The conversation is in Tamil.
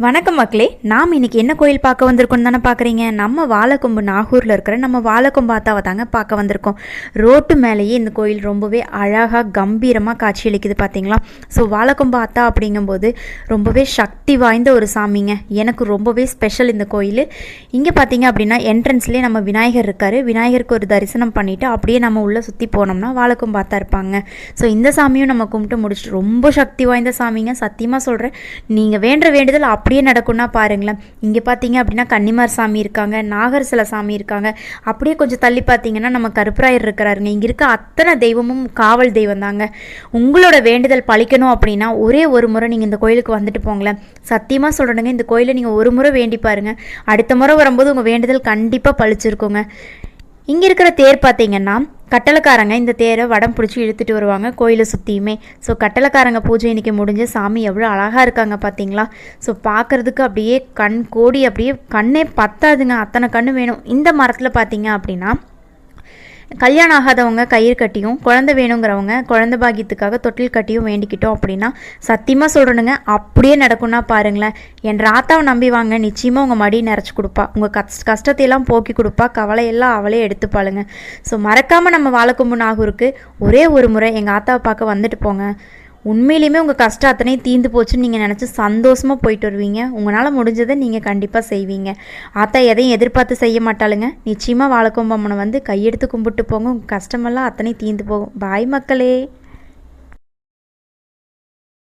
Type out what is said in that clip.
வணக்கம் மக்களே, நாம் இன்றைக்கி என்ன கோயில் பார்க்க வந்திருக்கோன்னு தானே பார்க்குறீங்க. நம்ம வாழைக்கொம்பு நாகூரில் இருக்கிற நம்ம வாழைக்கொம்பு ஆத்தாவை தாங்க பார்க்க வந்திருக்கோம். ரோட்டு மேலேயே இந்த கோயில் ரொம்பவே அழகாக கம்பீரமாக காட்சியளிக்குது பார்த்தீங்களா. ஸோ வாழைக்கொம்பு ஆத்தா அப்படிங்கும்போது ரொம்பவே சக்தி வாய்ந்த ஒரு சாமிங்க. எனக்கு ரொம்பவே ஸ்பெஷல் இந்த கோயில். இங்கே பார்த்தீங்க அப்படின்னா என்ட்ரன்ஸ்லேயே நம்ம விநாயகர் இருக்கார். விநாயகருக்கு ஒரு தரிசனம் பண்ணிவிட்டு அப்படியே நம்ம உள்ளே சுற்றி போனோம்னா வாழைக்கொம்பு ஆத்தா இருப்பாங்க. ஸோ இந்த சாமியும் நம்ம கும்பிட்டு முடிச்சுட்டு ரொம்ப சக்தி வாய்ந்த சாமிங்க. சத்தியமாக சொல்கிறேன், நீங்கள் வேண்டுற வேண்டுதல் அப்படியே நடக்கும்னா பாருங்களேன். இங்கே பார்த்தீங்க அப்படின்னா கன்னிமார் சாமி இருக்காங்க, நாகர் சில சாமி இருக்காங்க. அப்படியே கொஞ்சம் தள்ளி பார்த்தீங்கன்னா நம்ம கருப்பராயர் இருக்கிறாருங்க. இங்கே இருக்க அத்தனை தெய்வமும் காவல் தெய்வம் தாங்க. உங்களோட வேண்டுதல் பழிக்கணும் அப்படின்னா ஒரே ஒரு முறை நீங்கள் இந்த கோயிலுக்கு வந்துட்டு போங்களேன். சத்தியமாக சொல்கிறேங்க, இந்த கோயிலை நீங்கள் ஒரு முறை வேண்டி பாருங்கள். அடுத்த முறை வரும்போது உங்கள் வேண்டுதல் கண்டிப்பாக பழிச்சிருக்குங்க. இங்கே இருக்கிற தேர் பார்த்தீங்கன்னா கட்டளைக்காரங்க இந்த தேரை வடம் பிடிச்சி இழுத்துட்டு வருவாங்க கோயிலை சுற்றியுமே. ஸோ கட்டளைக்காரங்க பூஜை இன்றைக்கி முடிஞ்ச சாமி எவ்வளோ அழகாக இருக்காங்க பார்த்தீங்களா. ஸோ பார்க்குறதுக்கு அப்படியே கண் கோடி அப்படியே கண்ணே பத்தாதுங்க, அத்தனை கண் வேணும். இந்த மரத்தில் பார்த்தீங்க அப்படின்னா கல்யாணம் ஆகாதவங்க கயிறு கட்டியும், குழந்தை வேணுங்கிறவங்க குழந்தை பாக்கியத்துக்காக தொட்டில் கட்டியும் வேண்டிக்கிட்டோம் அப்படின்னா சத்தியமாக சொல்கிறேனுங்க அப்படியே நடக்கும்னா பாருங்களேன். என் ராத்தாவை நம்பி வாங்க, நிச்சயமாக உங்கள் மடி நிறச்சி கொடுப்பா. உங்கள் கஷ்டத்தையெல்லாம் போக்கி கொடுப்பா. கவலையெல்லாம் அவளே எடுத்துப்பாளுங்க. ஸோ மறக்காமல் நம்ம வாழைக்கொம்பு நாகூருக்கு ஒரே ஒரு முறை எங்கள் ஆத்தாவை பார்க்க வந்துட்டு போங்க. உண்மையிலுமே உங்கள் கஷ்டம் அத்தனையும் தீர்ந்து போச்சுன்னு நீங்கள் நினச்சி சந்தோஷமாக போயிட்டு வருவீங்க. உங்களால் முடிஞ்சதை நீங்கள் கண்டிப்பாக செய்வீங்க. ஆத்தா எதையும் எதிர்பார்த்து செய்ய மாட்டாளுங்க. நிச்சயமாக வாழைக்கொம்பு அம்மனை வந்து கையெடுத்து கும்பிட்டு போங்க. உங்கள் கஷ்டமெல்லாம் அத்தனையும் தீர்ந்து போகும். பாய் மக்களே.